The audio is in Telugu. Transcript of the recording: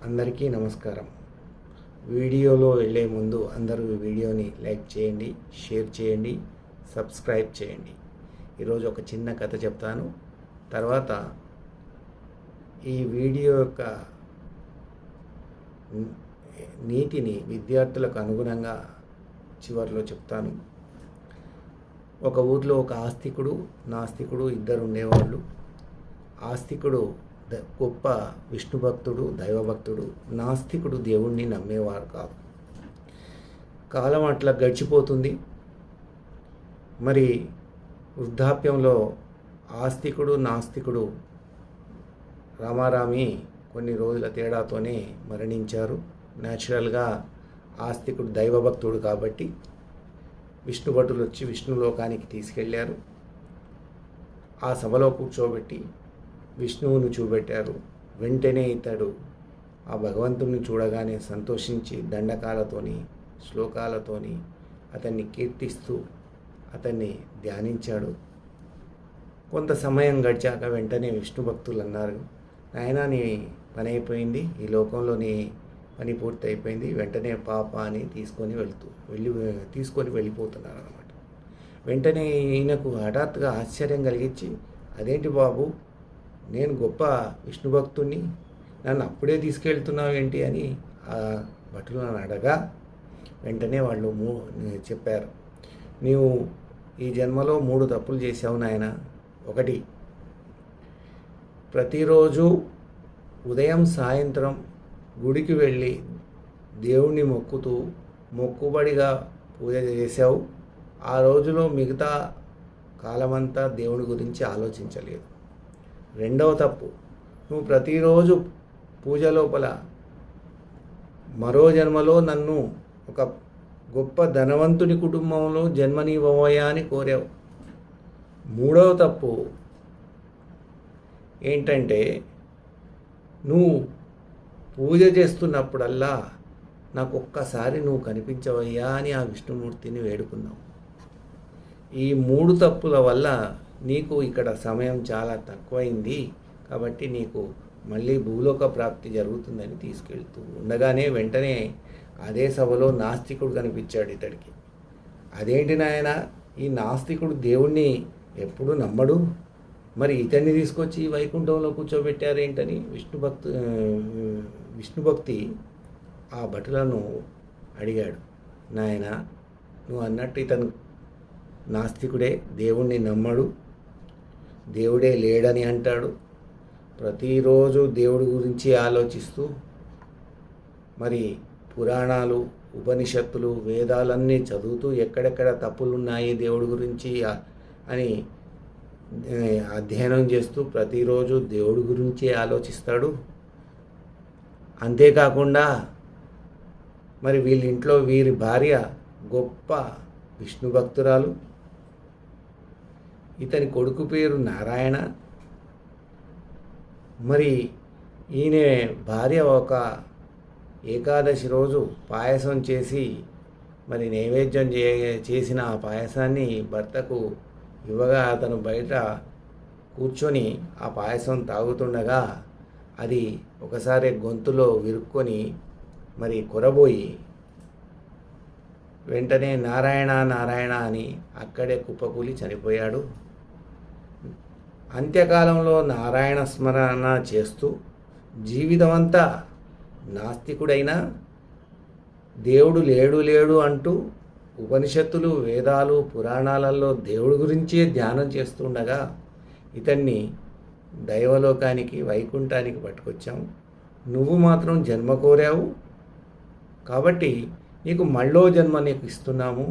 అందరికీ నమస్కారం. వీడియోలో వెళ్ళే ముందు అందరూ వీడియోని లైక్ చేయండి, షేర్ చేయండి, సబ్స్క్రైబ్ చేయండి. ఈరోజు ఒక చిన్న కథ చెప్తాను. తర్వాత ఈ వీడియో యొక్క నీతిని విద్యార్థులకు అనుగుణంగా చివరిలో చెప్తాను. ఒక ఊర్లో ఒక ఆస్తికుడు, నాస్తికుడు ఇద్దరు ఉండేవాళ్ళు. ఆస్తికుడు గొప్ప విష్ణు భక్తుడు, దైవభక్తుడు. నాస్తికుడు దేవుణ్ణి నమ్మేవారు కాదు. కాలం అట్లా గడిచిపోతుంది. మరి వృద్ధాప్యంలో ఆస్తికుడు, నాస్తికుడు రామారామి కొన్ని రోజుల తేడాతోనే మరణించారు. న్యాచురల్గా ఆస్తికుడు దైవభక్తుడు కాబట్టి విష్ణు భటులు వచ్చి విష్ణులోకానికి తీసుకెళ్ళారు. ఆ సభలో కూర్చోబెట్టి విష్ణువును చూపెట్టారు. వెంటనే ఇతడు ఆ భగవంతుని చూడగానే సంతోషించి దండకాలతోని, శ్లోకాలతోని అతన్ని కీర్తిస్తూ అతన్ని ధ్యానించాడు. కొంత సమయం గడిచాక వెంటనే విష్ణు భక్తులు అన్నారు, నాయనా నీ పని అయిపోయింది, ఈ లోకంలో నీ పని పూర్తి అయిపోయింది, వెంటనే పాప అని తీసుకొని వెళ్ళిపోతున్నారు అన్నమాట. వెంటనే ఈయనకు హఠాత్తుగా ఆశ్చర్యం కలిగించి, అదేంటి బాబు, నేను గొప్ప విష్ణు భక్తుణ్ణి, నన్ను అప్పుడే తీసుకెళ్తున్నావు ఏంటి అని ఆ భటులను అడగా వెంటనే వాళ్ళు చెప్పారు, నీవు ఈ జన్మలో 3 తప్పులు చేశావు నాయన. 1, ప్రతిరోజు ఉదయం సాయంత్రం గుడికి వెళ్ళి దేవుణ్ణి మొక్కుబడిగా పూజ చేశావు. ఆ రోజులో మిగతా కాలమంతా దేవుని గురించి ఆలోచించలేదు. 2వ తప్పు, నువ్వు ప్రతిరోజు పూజ లోపల మరో జన్మలో నన్ను ఒక గొప్ప ధనవంతుని కుటుంబంలో జన్మనివ్వబోయా అని కోరావు. 3వ తప్పు ఏంటంటే, నువ్వు పూజ చేస్తున్నప్పుడల్లా నాకు ఒక్కసారి నువ్వు కనిపించవయ్యా అని ఆ విష్ణుమూర్తిని వేడుకున్నావు. ఈ 3 తప్పుల వల్ల నీకు ఇక్కడ సమయం చాలా తక్కువైంది కాబట్టి నీకు మళ్ళీ భూలోక ప్రాప్తి జరుగుతుందని తీసుకెళ్తూ ఉండగానే వెంటనే అదే సభలో నాస్తికుడు కనిపించాడు ఇతడికి. అదేంటి నాయన, ఈ నాస్తికుడు దేవుణ్ణి ఎప్పుడూ నమ్మడు, మరి ఇతన్ని తీసుకొచ్చి వైకుంఠంలో కూర్చోబెట్టారేంటని విష్ణుభక్తి ఆ భటులను అడిగాడు. నాయన, నువ్వు అన్నట్టు ఇతను నాస్తికుడే, దేవుణ్ణి నమ్మడు, దేవుడే లేడని అంటాడు. ప్రతిరోజు దేవుడి గురించి ఆలోచిస్తూ మరి పురాణాలు, ఉపనిషత్తులు, వేదాలన్నీ చదువుతూ ఎక్కడెక్కడ తప్పులున్నాయి దేవుడి గురించి అని అధ్యయనం చేస్తూ ప్రతిరోజు దేవుడి గురించి ఆలోచిస్తాడు. అంతేకాకుండా మరి వీరి భార్య గొప్ప విష్ణు భక్తురాలు. ఇతని కొడుకు పేరు నారాయణ. మరి ఈయన భార్య ఒక ఏకాదశి రోజు పాయసం చేసి మరి నైవేద్యం చేసిన ఆ పాయసాన్ని భర్తకు ఇవ్వగా అతను బయట కూర్చొని ఆ పాయసం తాగుతుండగా అది ఒకసారి గొంతులో విరుక్కొని మరి కొరబోయి వెంటనే నారాయణ నారాయణ అని అక్కడే కుప్పకూలి చనిపోయాడు. అంత్యకాలంలో నారాయణ స్మరణ చేస్తూ జీవితమంతా నాస్తికుడైనా దేవుడు లేడు అంటూ ఉపనిషత్తులు, వేదాలు, పురాణాలలో దేవుడి గురించే ధ్యానం చేస్తుండగా ఇతన్ని దైవలోకానికి, వైకుంఠానికి పట్టుకొచ్చాము. నువ్వు మాత్రం జన్మ కోరావు కాబట్టి నీకు మళ్ళో జన్మ నీకు ఇస్తున్నాము.